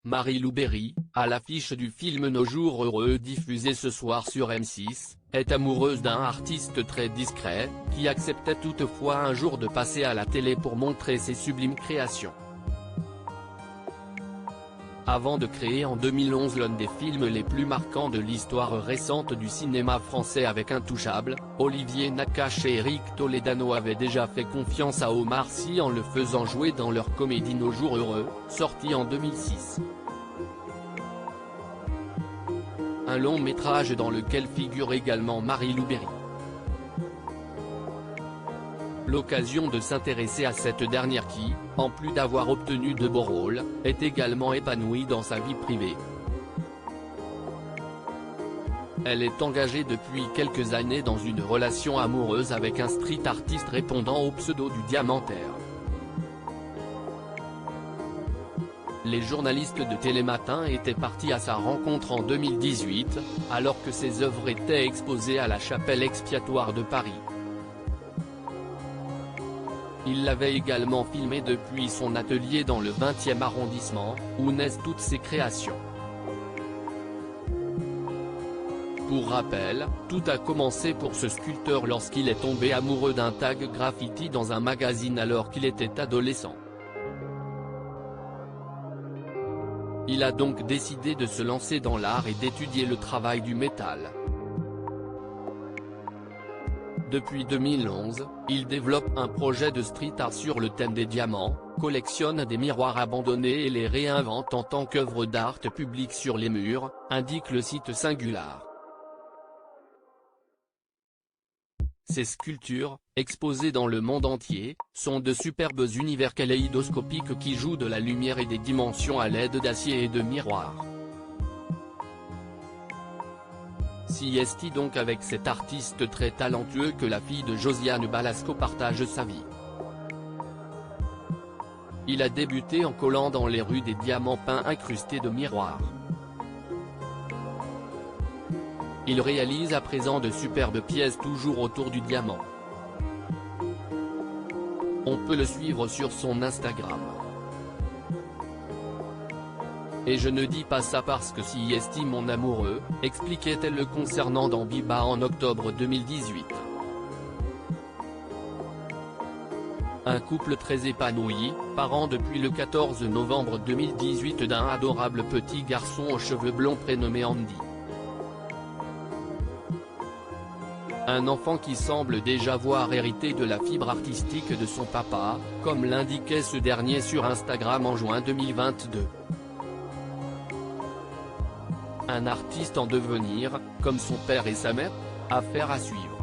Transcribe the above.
Marie-Lou Berry, à l'affiche du film Nos jours heureux diffusé ce soir sur M6, est amoureuse d'un artiste très discret, qui acceptait toutefois un jour de passer à la télé pour montrer ses sublimes créations. Avant de créer en 2011 l'un des films les plus marquants de l'histoire récente du cinéma français avec Intouchables, Olivier Nakache et Eric Toledano avaient déjà fait confiance à Omar Sy en le faisant jouer dans leur comédie Nos jours heureux, sortie en 2006. Un long métrage dans lequel figure également Marie-Lou Berry. L'occasion de s'intéresser à cette dernière qui, en plus d'avoir obtenu de beaux rôles, est également épanouie dans sa vie privée. Elle est engagée depuis quelques années dans une relation amoureuse avec un street artiste répondant au pseudo du Diamantaire. Les journalistes de Télématin étaient partis à sa rencontre en 2018, alors que ses œuvres étaient exposées à la Chapelle expiatoire de Paris. Il l'avait également filmé depuis son atelier dans le 20e arrondissement, où naissent toutes ses créations. Pour rappel, tout a commencé pour ce sculpteur lorsqu'il est tombé amoureux d'un tag graffiti dans un magazine alors qu'il était adolescent. Il a donc décidé de se lancer dans l'art et d'étudier le travail du métal. Depuis 2011, il développe un projet de street art sur le thème des diamants, collectionne des miroirs abandonnés et les réinvente en tant qu'œuvre d'art publique sur les murs, indique le site Singular. Ces sculptures, exposées dans le monde entier, sont de superbes univers kaléidoscopiques qui jouent de la lumière et des dimensions à l'aide d'acier et de miroirs. Si est-il donc avec cet artiste très talentueux que la fille de Josiane Balasco partage sa vie. Il a débuté en collant dans les rues des diamants peints incrustés de miroirs. Il réalise à présent de superbes pièces toujours autour du diamant. On peut le suivre sur son Instagram. Et je ne dis pas ça parce que si estime mon amoureux, expliquait-elle le concernant dans Biba en octobre 2018. Un couple très épanoui, parent depuis le 14 novembre 2018 d'un adorable petit garçon aux cheveux blonds prénommé Andy. Un enfant qui semble déjà avoir hérité de la fibre artistique de son papa, comme l'indiquait ce dernier sur Instagram en juin 2022. Un artiste en devenir, comme son père et sa mère? Affaire à suivre.